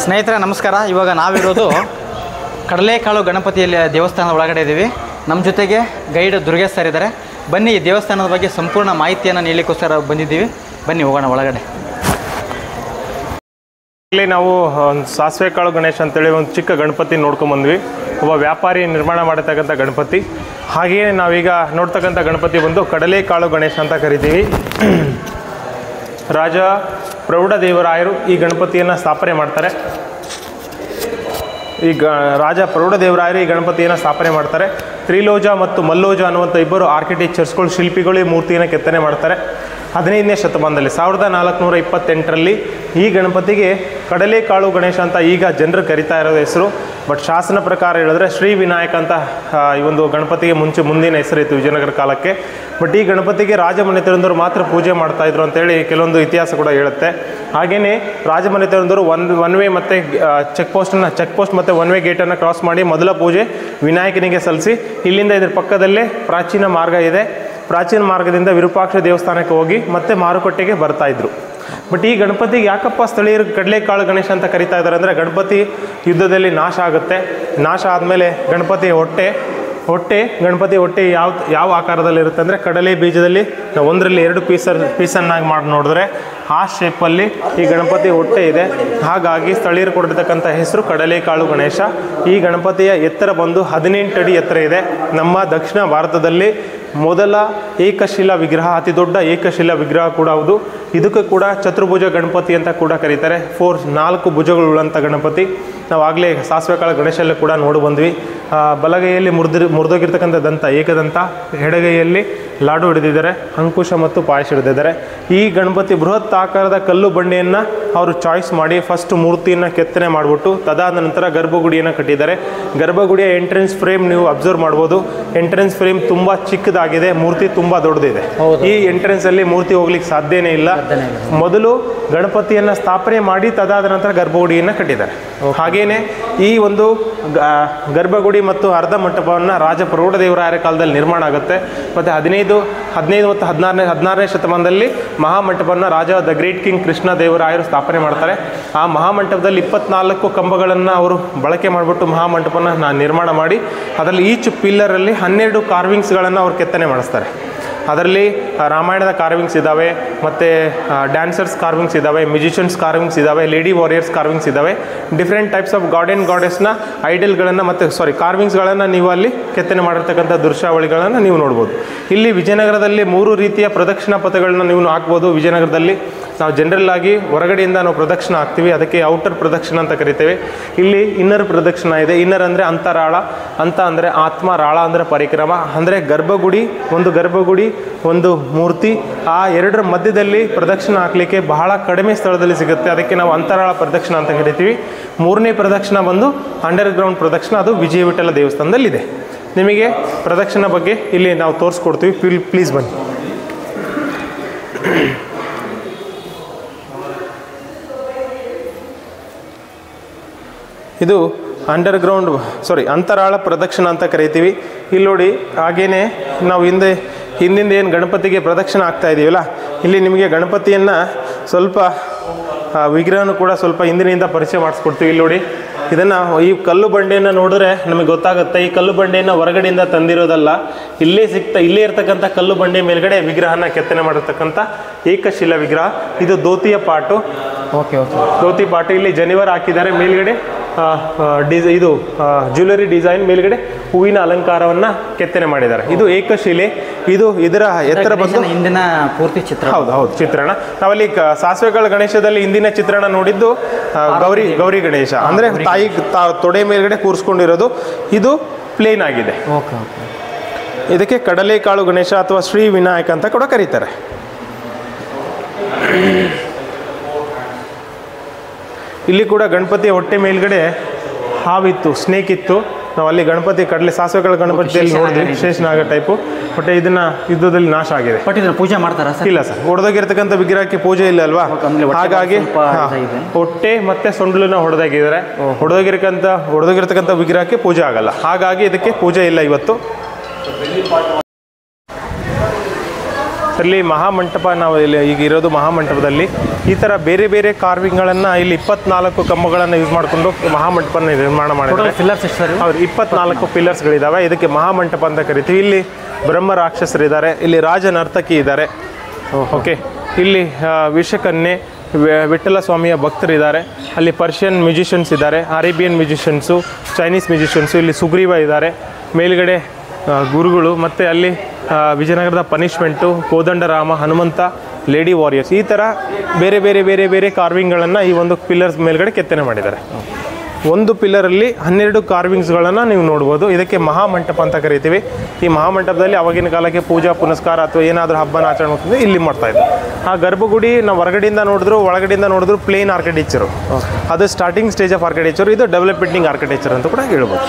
ಸ್ನೇಹಿತರೆ ನಮಸ್ಕಾರ. ಇವಾಗ ನಾವಿರೋದು ಕಡಲೆಕಾಳು ಗಣಪತಿಯಲ್ಲಿ ದೇವಸ್ಥಾನದ ಒಳಗಡೆ ಇದ್ದೀವಿ. ನಮ್ಮ ಜೊತೆಗೆ ಗೈಡ್ ದುರ್ಗೇಶ್ ಸರ್ ಇದ್ದಾರೆ. ಬನ್ನಿ ಈ ದೇವಸ್ಥಾನದ ಬಗ್ಗೆ ಸಂಪೂರ್ಣ ಮಾಹಿತಿಯನ್ನು ನೀಡಲಿಕ್ಕೋಸ್ಕರ ಬಂದಿದ್ದೀವಿ. ಬನ್ನಿ ಹೋಗೋಣ ಒಳಗಡೆ. ಇಲ್ಲಿ ನಾವು ಒಂದು ಸಾಸಿವೆ ಕಾಳು ಗಣೇಶ ಅಂತೇಳಿ ಒಂದು ಚಿಕ್ಕ ಗಣಪತಿ ನೋಡ್ಕೊಂಬಂದ್ವಿ. ಒಬ್ಬ ವ್ಯಾಪಾರಿ ನಿರ್ಮಾಣ ಮಾಡತಕ್ಕಂಥ ಗಣಪತಿ. ಹಾಗೆಯೇ ನಾವೀಗ ನೋಡ್ತಕ್ಕಂಥ ಗಣಪತಿ ಬಂದು ಕಡಲೆಕಾಳು ಗಣೇಶ ಅಂತ ಕರಿತೀವಿ. ರಾಜ ಪ್ರೌಢದೇವರಾಯರು ಈ ಗಣಪತಿಯನ್ನು ಸ್ಥಾಪನೆ ಮಾಡ್ತಾರೆ. ರಾಜ ಪ್ರೌಢದೇವರಾಯರು ಈ ಗಣಪತಿಯನ್ನು ಸ್ಥಾಪನೆ ಮಾಡ್ತಾರೆ. ತ್ರಿಲೋಜ ಮತ್ತು ಮಲ್ಲೋಜ ಅನ್ನುವಂಥ ಇಬ್ಬರು ಆರ್ಕಿಟೆಕ್ಚರ್ಸ್ಗಳು, ಶಿಲ್ಪಿಗಳು ಈ ಮೂರ್ತಿಯನ್ನು ಕೆತ್ತನೆ ಮಾಡ್ತಾರೆ. 15ನೇ ಶತಮಾನದಲ್ಲಿ 1428ರಲ್ಲಿ ಈ ಗಣಪತಿಗೆ ಕಡಲೆಕಾಳು ಗಣೇಶ ಅಂತ ಈಗ ಜನರು ಕರಿತಾ ಇರೋದು ಹೆಸರು. ಬಟ್ ಶಾಸನ ಪ್ರಕಾರ ಹೇಳಿದ್ರೆ ಶ್ರೀ ವಿನಾಯಕ ಅಂತ ಈ ಒಂದು ಗಣಪತಿಗೆ ಮುಂದಿನ ಹೆಸರಿತ್ತು ವಿಜಯನಗರ ಕಾಲಕ್ಕೆ. ಬಟ್ ಈ ಗಣಪತಿಗೆ ರಾಜಮನೆತನದವರು ಮಾತ್ರ ಪೂಜೆ ಮಾಡ್ತಾಯಿದ್ರು ಅಂತೇಳಿ ಕೆಲವೊಂದು ಇತಿಹಾಸ ಕೂಡ ಹೇಳುತ್ತೆ. ಹಾಗೆಯೇ ರಾಜಮನೆತನದವರು ಒನ್ ವೇ ಮತ್ತು ಚೆಕ್ ಪೋಸ್ಟ್ ಮತ್ತು ಒನ್ ವೇ ಗೇಟನ್ನು ಕ್ರಾಸ್ ಮಾಡಿ ಮೊದಲ ಪೂಜೆ ವಿನಾಯಕನಿಗೆ ಸಲ್ಲಿಸಿ, ಇಲ್ಲಿಂದ ಇದರ ಪಕ್ಕದಲ್ಲೇ ಪ್ರಾಚೀನ ಮಾರ್ಗ ಇದೆ. ಪ್ರಾಚೀನ ಮಾರ್ಗದಿಂದ ವಿರೂಪಾಕ್ಷ ದೇವಸ್ಥಾನಕ್ಕೆ ಹೋಗಿ ಮತ್ತೆ ಮಾರುಕಟ್ಟೆಗೆ ಬರ್ತಾಯಿದ್ರು. ಬಟ್ ಈ ಗಣಪತಿಗೆ ಯಾಕಪ್ಪ ಸ್ಥಳೀಯರು ಕಡಲೆಕಾಳು ಗಣೇಶ ಅಂತ ಕರಿತಾ ಇದ್ದಾರೆ ಅಂದರೆ, ಗಣಪತಿ ಯುದ್ಧದಲ್ಲಿ ನಾಶ ಆಗುತ್ತೆ. ನಾಶ ಆದಮೇಲೆ ಗಣಪತಿ ಹೊಟ್ಟೆ ಯಾವ ಆಕಾರದಲ್ಲಿರುತ್ತೆ ಅಂದರೆ, ಕಡಲೆ ಬೀಜದಲ್ಲಿ ನಾವು ಒಂದರಲ್ಲಿ 2 ಪೀಸನ್ನಾಗಿ ಮಾಡಿ ನೋಡಿದ್ರೆ ಆ ಶೇಪಲ್ಲಿ ಈ ಗಣಪತಿ ಹೊಟ್ಟೆ ಇದೆ. ಹಾಗಾಗಿ ಸ್ಥಳೀಯರು ಕೊಟ್ಟಿರ್ತಕ್ಕಂಥ ಹೆಸರು ಕಡಲೆಕಾಳು ಗಣೇಶ. ಈ ಗಣಪತಿಯ ಎತ್ತರ ಬಂದು 18 ಅಡಿ ಎತ್ತರ ಇದೆ. ನಮ್ಮ ದಕ್ಷಿಣ ಭಾರತದಲ್ಲಿ ಮೊದಲ ಏಕಶಿಲಾ ವಿಗ್ರಹ, ಅತಿ ದೊಡ್ಡ ಏಕಶಿಲಾ ವಿಗ್ರಹ ಕೂಡ ಹೌದು. ಇದಕ್ಕೂ ಕೂಡ ಚತುರ್ಭುಜ ಗಣಪತಿ ಅಂತ ಕೂಡ ಕರೀತಾರೆ. 4 ಭುಜಗಳುಳ್ಳಂಥ ಗಣಪತಿ. ನಾವು ಆಗಲೇ ಸಾಸಿವೆ ಕಾಳು ಗಣೇಶಲ್ಲೂ ಕೂಡ ನೋಡಿ ಬಂದ್ವಿ. ಬಲಗೈಯಲ್ಲಿ ಮುರಿದೋಗಿರ್ತಕ್ಕಂಥ ದಂತ ಏಕದಂತ, ಎಡಗೈಯಲ್ಲಿ ಲಾಡು ಹಿಡಿದಿದ್ದಾರೆ, ಅಂಕುಶ ಮತ್ತು ಪಾಯಸ ಹಿಡಿದಿದ್ದಾರೆ. ಈ ಗಣಪತಿ ಬೃಹತ್ ಆಕಾರದ ಕಲ್ಲು ಬಂಡೆಯನ್ನು ಅವರು ಚಾಯ್ಸ್ ಮಾಡಿ ಫಸ್ಟ್ ಮೂರ್ತಿಯನ್ನು ಕೆತ್ತನೆ ಮಾಡಿಬಿಟ್ಟು ತದಾದ ನಂತರ ಗರ್ಭಗುಡಿಯನ್ನು ಕಟ್ಟಿದ್ದಾರೆ. ಗರ್ಭಗುಡಿಯ ಎಂಟ್ರೆನ್ಸ್ ಫ್ರೇಮ್ ನೀವು ಅಬ್ಸರ್ವ್ ಮಾಡ್ಬೋದು. ಎಂಟ್ರೆನ್ಸ್ ಫ್ರೇಮ್ ತುಂಬ ಚಿಕ್ಕದಾಗಿದೆ, ಮೂರ್ತಿ ತುಂಬ ದೊಡ್ಡದಿದೆ. ಈ ಎಂಟ್ರೆನ್ಸಲ್ಲಿ ಮೂರ್ತಿ ಹೋಗ್ಲಿಕ್ಕೆ ಸಾಧ್ಯನೇ ಇಲ್ಲ. ಮೊದಲು ಗಣಪತಿಯನ್ನು ಸ್ಥಾಪನೆ ಮಾಡಿ ತದಾದ ನಂತರ ಗರ್ಭಗುಡಿಯನ್ನು ಕಟ್ಟಿದ್ದಾರೆ. ಹಾಗೇನೆ ಈ ಒಂದು ಗರ್ಭಗುಡಿ ಮತ್ತು ಅರ್ಧ ಮಂಟಪವನ್ನು ರಾಜ ಪ್ರೌಢದೇವರಾಯರ ಕಾಲದಲ್ಲಿ ನಿರ್ಮಾಣ ಆಗುತ್ತೆ. ಮತ್ತು 15 ಮತ್ತು 16ನೇ ಶತಮಾನದಲ್ಲಿ ಮಹಾಮಂಟಪವನ್ನು ರಾಜ ದ ಗ್ರೇಟ್ ಕಿಂಗ್ ಕೃಷ್ಣ ದೇವರಾಯರು ಸ್ಥಾಪನೆ ಮಾಡ್ತಾರೆ. ಆ ಮಹಾಮಂಟಪದಲ್ಲಿ 24 ಕಂಬಗಳನ್ನು ಅವರು ಬಳಕೆ ಮಾಡಿಬಿಟ್ಟು ಮಹಾಮಂಟಪನ ನಿರ್ಮಾಣ ಮಾಡಿ ಅದರಲ್ಲಿ ಈಚ್ ಪಿಲ್ಲರಲ್ಲಿ 12 ಕಾರ್ವಿಂಗ್ಸ್ಗಳನ್ನು ಅವರು ಕೆತ್ತನೆ ಮಾಡಿಸ್ತಾರೆ. ಅದರಲ್ಲಿ ರಾಮಾಯಣದ ಕಾರ್ವಿಂಗ್ಸ್ ಇದ್ದಾವೆ, ಮತ್ತು ಡ್ಯಾನ್ಸರ್ಸ್ ಕಾರ್ವಿಂಗ್ಸ್ ಇದ್ದಾವೆ, ಮ್ಯೂಸಿಷಿಯನ್ಸ್ ಕಾರ್ವಿಂಗ್ಸ್ ಇದ್ದಾವೆ, ಲೇಡಿ ವಾರಿಯರ್ಸ್ ಕಾರ್ವಿಂಗ್ಸ್ ಇದ್ದಾವೆ. Different types of god and ಗಾಡೆಸ್ನ ಐಡಲ್ಗಳನ್ನು ಮತ್ತು ಕಾರ್ವಿಂಗ್ಸ್ಗಳನ್ನು ನೀವು ಅಲ್ಲಿ ಕೆತ್ತನೆ ಮಾಡಿರ್ತಕ್ಕಂಥ ದೃಶ್ಯಾವಳಿಗಳನ್ನು ನೀವು ನೋಡ್ಬೋದು. ಇಲ್ಲಿ ವಿಜಯನಗರದಲ್ಲಿ 3 ರೀತಿಯ ಪ್ರದಕ್ಷಿಣಾ ಪಥಗಳನ್ನ ನೀವು ಹಾಕ್ಬೋದು. ವಿಜಯನಗರದಲ್ಲಿ ನಾವು ಜನರಲ್ ಆಗಿ ಹೊರಗಡೆಯಿಂದ ನಾವು ಪ್ರದಕ್ಷಿಣೆ ಹಾಕ್ತೀವಿ, ಅದಕ್ಕೆ ಔಟರ್ ಪ್ರದಕ್ಷಿಣೆ ಅಂತ ಕರಿತೇವೆ. ಇಲ್ಲಿ ಇನ್ನರ್ ಪ್ರದಕ್ಷಿಣೆ ಇದೆ. ಇನ್ನರ್ ಅಂದರೆ ಅಂತರಾಳ, ಅಂತ ಅಂದರೆ ಆತ್ಮ, ರಾಳ ಅಂದರೆ ಪರಿಕ್ರಮ. ಅಂದರೆ ಗರ್ಭಗುಡಿ ಒಂದು ಮೂರ್ತಿ, ಆ 2ರ ಮಧ್ಯದಲ್ಲಿ ಪ್ರದಕ್ಷಿಣೆ ಹಾಕಲಿಕ್ಕೆ ಬಹಳ ಕಡಿಮೆ ಸ್ಥಳದಲ್ಲಿ ಸಿಗುತ್ತೆ. ಅದಕ್ಕೆ ನಾವು ಅಂತರಾಳ ಪ್ರದಕ್ಷಿಣೆ ಅಂತ ಕರಿತೀವಿ. 3ನೇ ಪ್ರದಕ್ಷಿಣೆ ಬಂದು ಅಂಡರ್ಗ್ರೌಂಡ್ ಪ್ರದಕ್ಷಿಣೆ, ಅದು ವಿಜಯ ವಿಠಲ ದೇವಸ್ಥಾನದಲ್ಲಿದೆ. ನಿಮಗೆ ಪ್ರದಕ್ಷಿಣೆ ಬಗ್ಗೆ ಇಲ್ಲಿ ನಾವು ತೋರಿಸ್ಕೊಡ್ತೀವಿ. ಪ್ಲೀಸ್ ಬನ್ನಿ. ಇದು ಅಂತರಾಳ ಪ್ರದಕ್ಷಿಣೆ ಅಂತ ಕರಿತೀವಿ. ಇಲ್ಲಿ ನೋಡಿ, ಹಾಗೇನೆ ನಾವು ಹಿಂದಿಂದ ಏನು ಗಣಪತಿಗೆ ಪ್ರದಕ್ಷಿಣೆ ಆಗ್ತಾ ಇದ್ದೀವಲ್ಲ, ಇಲ್ಲಿ ನಿಮಗೆ ಗಣಪತಿಯನ್ನು ಸ್ವಲ್ಪ ವಿಗ್ರಹನೂ ಕೂಡ ಸ್ವಲ್ಪ ಹಿಂದಿನಿಂದ ಪರಿಚಯ ಮಾಡಿಸ್ಕೊಡ್ತೀವಿ. ಇಲ್ಲಿ ನೋಡಿ, ಇದನ್ನು ಈ ಕಲ್ಲು ಬಂಡೆಯನ್ನು ನೋಡಿದ್ರೆ ನಮಗೆ ಗೊತ್ತಾಗುತ್ತೆ. ಈ ಕಲ್ಲು ಬಂಡೆಯನ್ನು ಹೊರಗಡೆಯಿಂದ ತಂದಿರೋದಲ್ಲ, ಇಲ್ಲೇ ಇರ್ತಕ್ಕಂಥ ಕಲ್ಲು ಬಂಡೆ ಮೇಲ್ಗಡೆ ವಿಗ್ರಹನ ಕೆತ್ತನೆ ಮಾಡಿರ್ತಕ್ಕಂಥ ಏಕಶಿಲಾ ವಿಗ್ರಹ. ಇದು ಧೋತಿಯ ಪಾಟು. ಧೋತಿ ಪಾಟು ಇಲ್ಲಿ ಜನಿವಾರ ಹಾಕಿದ್ದಾರೆ. ಮೇಲ್ಗಡೆ ಇದು ಜ್ಯುವೆಲರಿ ಡಿಸೈನ್, ಮೇಲ್ಗಡೆ ಹೂವಿನ ಅಲಂಕಾರವನ್ನು ಕೆತ್ತನೆ ಮಾಡಿದ್ದಾರೆ. ಇದು ಏಕಶಿಲೆ. ಇದರ ಎತ್ತರ ಬಂದು ಹಿಂದಿನ ಪೂರ್ತಿ ಚಿತ್ರ. ಹೌದು ಚಿತ್ರಣ. ನಾವಲ್ಲಿ ಸಾಸಿವೆ ಕಾಳು ಗಣೇಶದಲ್ಲಿ ಹಿಂದಿನ ಚಿತ್ರಣ ನೋಡಿದ್ದು ಗೌರಿ ಗಣೇಶ, ಅಂದರೆ ತಾಯಿ ತೊಡೆ ಮೇಲ್ಗಡೆ ಕೂರಿಸ್ಕೊಂಡಿರೋದು. ಇದು ಪ್ಲೇನ್ ಆಗಿದೆ. ಇದಕ್ಕೆ ಕಡಲೆಕಾಳು ಗಣೇಶ ಅಥವಾ ಶ್ರೀ ವಿನಾಯಕ ಅಂತ ಕೂಡ ಕರೀತಾರೆ. ಇಲ್ಲಿ ಕೂಡ ಗಣಪತಿಯ ಹೊಟ್ಟೆ ಮೇಲ್ಗಡೆ ಹಾವಿತ್ತು, ಸ್ನೇಕ್ ಇತ್ತು. ನಾವು ಅಲ್ಲಿ ಗಣಪತಿ ಸಾಸಿವೆ ಕಾಳು ಗಣಪತಿಯಲ್ಲಿ ನೋಡಿದ್ವಿ, ಶೇಷನಾಗ ಟೈಪು. ಬಟ್ ಇದನ್ನ ಯುದ್ಧದಲ್ಲಿ ನಾಶ ಆಗಿದೆ. ಬಟ್ ಇದನ್ನ ಪೂಜೆ ಮಾಡ್ತಾರಾ ಸರ್? ಇಲ್ಲ ಸರ್, ಹೊಡೆದೋಗಿರ್ತಕ್ಕಂಥ ವಿಗ್ರಹಕ್ಕೆ ಪೂಜೆ ಇಲ್ಲ ಅಲ್ವಾ, ಹಾಗಾಗಿ ಹೊಟ್ಟೆ ಮತ್ತೆ ಸೊಂಡ್ಲನ್ನ ಹೊಡೆದಾಗಿದ್ದಾರೆ. ಹೊಡೆದೋಗಿರ್ತಕ್ಕಂಥ ವಿಗ್ರಹಕ್ಕೆ ಪೂಜೆ ಆಗಲ್ಲ, ಹಾಗಾಗಿ ಇದಕ್ಕೆ ಪೂಜೆ ಇಲ್ಲ ಇವತ್ತು. ಇಲ್ಲಿ ಮಹಾಮಂಟಪ, ನಾವು ಇಲ್ಲಿ ಈಗ ಇರೋದು ಮಹಾಮಂಟಪದಲ್ಲಿ ಈ ಥರ ಬೇರೆ ಬೇರೆ ಕಾರ್ವಿಂಗ್ಗಳನ್ನು ಇಲ್ಲಿ 24 ಕಂಬಗಳನ್ನು ಯೂಸ್ ಮಾಡಿಕೊಂಡು ಮಹಾಮಂಟಪನ ನಿರ್ಮಾಣ ಮಾಡಿದ್ದಾರೆ. ಪಿಲ್ಲರ್ಸ್ ಎಷ್ಟು ಸರ್? ಹೌದು, 24 ಪಿಲ್ಲರ್ಸ್ಗಳಿದ್ದಾವೆ. ಇದಕ್ಕೆ ಮಹಾಮಂಟಪ ಅಂತ ಕರಿತೀವಿ. ಇಲ್ಲಿ ಬ್ರಹ್ಮ ರಾಕ್ಷಸರಿದ್ದಾರೆ, ಇಲ್ಲಿ ರಾಜ ನರ್ತಕಿ ಇದ್ದಾರೆ. ಓಕೆ, ಇಲ್ಲಿ ವಿಷಕನ್ಯೆ ವಿಠ್ಠಲ ಸ್ವಾಮಿಯ ಭಕ್ತರಿದ್ದಾರೆ. ಅಲ್ಲಿ ಪರ್ಷಿಯನ್ ಮ್ಯೂಸಿಷಿಯನ್ಸ್ ಇದ್ದಾರೆ, ಅರೇಬಿಯನ್ ಮ್ಯೂಸಿಷಿಯನ್ಸು, ಚೈನೀಸ್ ಮ್ಯೂಸಿಷಿಯನ್ಸು, ಇಲ್ಲಿ ಸುಗ್ರೀವ ಇದ್ದಾರೆ, ಮೇಲ್ಗಡೆ ಗುರುಗಳು, ಮತ್ತು ಅಲ್ಲಿ ವಿಜಯನಗರದ punishment, Kodandarama, Hanumantha, lady warriors, ಈ ಥರ ಬೇರೆ ಬೇರೆ ಬೇರೆ ಬೇರೆ ಕಾರ್ವಿಂಗ್ಗಳನ್ನು ಈ ಒಂದು ಪಿಲ್ಲರ್ಸ್ ಮೇಲ್ಗಡೆ ಕೆತ್ತನೆ ಮಾಡಿದ್ದಾರೆ. ಒಂದು ಪಿಲ್ಲರಲ್ಲಿ 12 ಕಾರ್ವಿಂಗ್ಸ್ಗಳನ್ನು ನೀವು ನೋಡ್ಬೋದು. ಇದಕ್ಕೆ ಮಹಾಮಂಟಪ ಅಂತ ಕರಿತೀವಿ. ಈ ಮಹಾಮಂಟಪದಲ್ಲಿ ಆವಾಗಿನ ಕಾಲಕ್ಕೆ ಪೂಜಾ ಪುನಸ್ಕಾರ ಅಥವಾ ಏನಾದರೂ ಹಬ್ಬನ ಆಚರಣೆ ಮಾಡ್ತಿದ್ದೆ ಇಲ್ಲಿ ಮಾಡ್ತಾಯಿದ್ದೆ. ಆ ಗರ್ಭಗುಡಿ ನಾವು ಹೊರಗಡೆಯಿಂದ ನೋಡಿದ್ರು ಒಳಗಡೆಯಿಂದ ನೋಡಿದ್ರು ಪ್ಲೇನ್ ಆರ್ಕಿಟೆಕ್ಚರು, ಅದು ಸ್ಟಾರ್ಟಿಂಗ್ ಸ್ಟೇಜ್ ಆಫ್ ಆರ್ಕಿಟೆಕ್ಚರ್. ಇದು ಡೆವಲಪ್ಮೆಂಟಿಂಗ್ ಆರ್ಕಿಟೆಕ್ಚರ್ ಅಂತ ಕೂಡ ಹೇಳ್ಬೋದು.